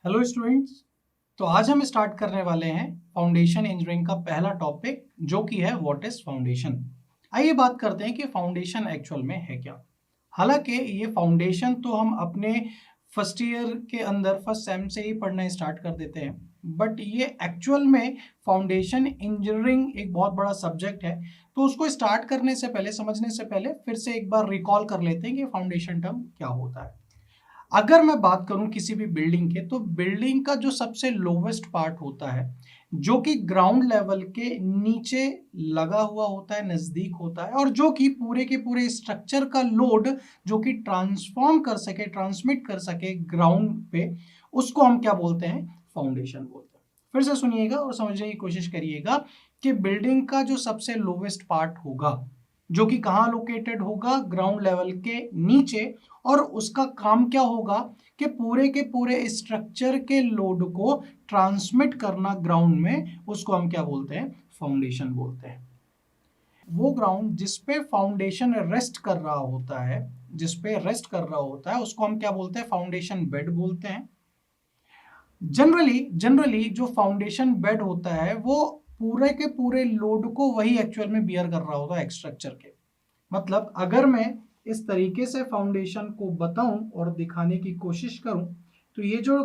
Hello students. तो आज हम स्टार्ट करने वाले हैं फाउंडेशन इंजीनियरिंग का पहला टॉपिक जो कि है व्हाट इज फाउंडेशन। आइए बात करते हैं कि फाउंडेशन एक्चुअल में है क्या। हालांकि ये फाउंडेशन तो हम अपने फर्स्ट ईयर के अंदर फर्स्ट सेम से ही पढ़ना स्टार्ट कर देते हैं, बट ये एक्चुअल में फाउंडेशन इंजीनियरिंग एक बहुत बड़ा सब्जेक्ट है। तो उसको स्टार्ट करने से पहले, समझने से पहले फिर से एक बार रिकॉल कर लेते हैं कि फाउंडेशन टर्म क्या होता है। अगर मैं बात करूं किसी भी बिल्डिंग के, तो बिल्डिंग का जो सबसे लोवेस्ट पार्ट होता है, जो कि ग्राउंड लेवल के नीचे लगा हुआ होता है, नजदीक होता है, और जो कि पूरे के पूरे स्ट्रक्चर का लोड जो कि ट्रांसफॉर्म कर सके, ट्रांसमिट कर सके ग्राउंड पे, उसको हम क्या बोलते हैं? फाउंडेशन बोलते हैं। फिर से सुनिएगा और समझने की कोशिश करिएगा कि बिल्डिंग का जो सबसे लोवेस्ट पार्ट होगा, जो कि कहाँ लोकेटेड होगा? ग्राउंड लेवल के नीचे, और उसका काम क्या होगा कि पूरे के पूरे स्ट्रक्चर के लोड को ट्रांसमिट करना ग्राउंड में, उसको हम क्या बोलते हैं? फाउंडेशन बोलते हैं। वो ग्राउंड जिस पे फाउंडेशन रेस्ट कर रहा होता है, जिस पे रेस्ट कर रहा होता है, उसको हम क्या बोलते हैं? फाउंडेशन बेड बोलते हैं। जनरली जो फाउंडेशन बेड होता है वो पूरे के पूरे लोड को वही एक्चुअल में बियर कर रहा होता है स्ट्रक्चर के। मतलब अगर मैं इस तरीके से फाउंडेशन को बताऊं और दिखाने की कोशिश करूं, तो ये जो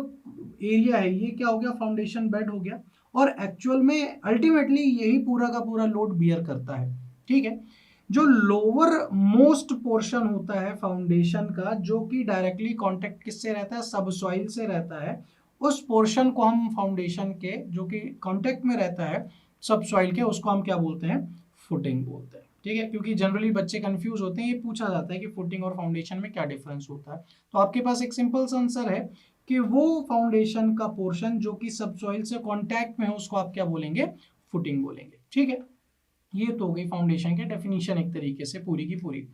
एरिया है ये क्या हो गया? फाउंडेशन बेड हो गया। और एक्चुअल में अल्टीमेटली यही पूरा का पूरा लोड बियर करता है। ठीक है। जो लोअर मोस्ट पोर्शन होता है फाउंडेशन का, जो कि डायरेक्टली कांटेक्ट किससे रहता है? सबसॉइल से रहता है। उस पोर्शन को हम फाउंडेशन के, जो कि कांटेक्ट में रहता है सबसॉइल के, उसको हम क्या बोलते हैं? फुटिंग बोलते हैं। ठीक है, क्योंकि जनरली बच्चे कंफ्यूज होते हैं, ये पूछा जाता है कि फुटिंग और फाउंडेशन में क्या डिफरेंस होता है। तो आपके पास एक सिंपल सा आंसर है कि वो फाउंडेशन का पोर्शन जो कि सबसॉइल से कांटेक्ट में है, उसको आप क्या बोलेंगे? फुटिंग बोलेंगे। ठीक है, ये तो हो गई फाउंडेशन की डेफिनेशन एक तरीके से पूरी की पूरी।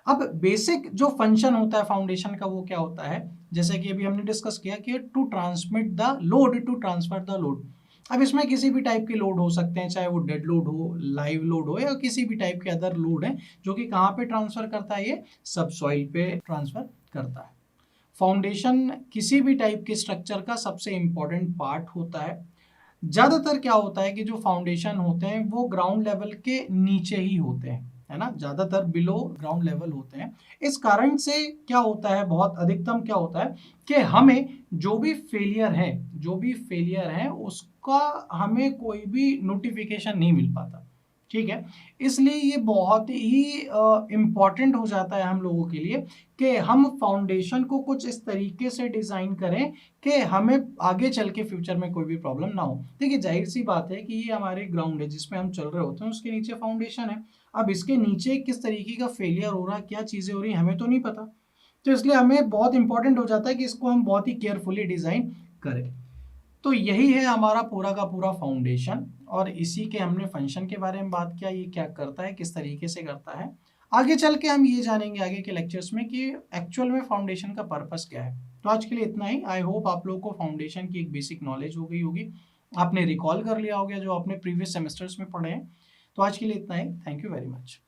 अब बेसिक जो फंक्शन होता है फाउंडेशन का वो क्या होता है? जैसे कि अभी हमने डिस्कस किया कि to transmit the load, to transfer the load. अब इसमें किसी भी टाइप के लोड हो सकते हैं, चाहे वो डेड लोड हो, लाइव लोड हो, या किसी भी टाइप के अदर लोड है, जो कि कहाँ पे ट्रांसफर करता है? ये सबसॉइल पे ट्रांसफर करता है। फाउंडेशन किसी भी टाइप के स्ट्रक्चर का सबसे इंपॉर्टेंट पार्ट होता है। ज्यादातर क्या होता है कि जो फाउंडेशन होते हैं वो ग्राउंड लेवल के नीचे ही होते हैं, है ना, ज्यादातर बिलो ग्राउंड लेवल होते हैं। इस कारण से क्या होता है, बहुत अधिकतम क्या होता है कि हमें जो भी फेलियर है उसका हमें कोई भी नोटिफिकेशन नहीं मिल पाता। ठीक है, इसलिए ये बहुत ही इम्पॉर्टेंट हो जाता है हम लोगों के लिए कि हम फाउंडेशन को कुछ इस तरीके से डिजाइन करें कि हमें आगे चल के फ्यूचर में कोई भी प्रॉब्लम ना हो। देखिए, जाहिर सी बात है कि ये हमारे ग्राउंड है जिसपे हम चल रहे होते हैं, उसके नीचे फाउंडेशन है। अब इसके नीचे किस तरीके का फेलियर हो रहा है, क्या चीजें हो रही हैं, हमें तो नहीं पता। तो इसलिए हमें बहुत इंपॉर्टेंट हो जाता है कि इसको हम बहुत ही केयरफुली डिजाइन करें। तो यही है हमारा पूरा का पूरा फाउंडेशन, और इसी के हमने फंक्शन के बारे में बात किया, ये क्या करता है, किस तरीके से करता है। आगे चल के हम ये जानेंगे आगे के लेक्चर्स में कि एक्चुअल में फाउंडेशन का पर्पस क्या है। तो आज के लिए इतना ही। आई होप आप लोगों को फाउंडेशन की एक बेसिक नॉलेज हो गई होगी, आपने रिकॉल कर लिया होगा जो आपने प्रीवियस सेमेस्टर्स में पढ़े हैं। तो आज के लिए इतना ही। Thank you very much.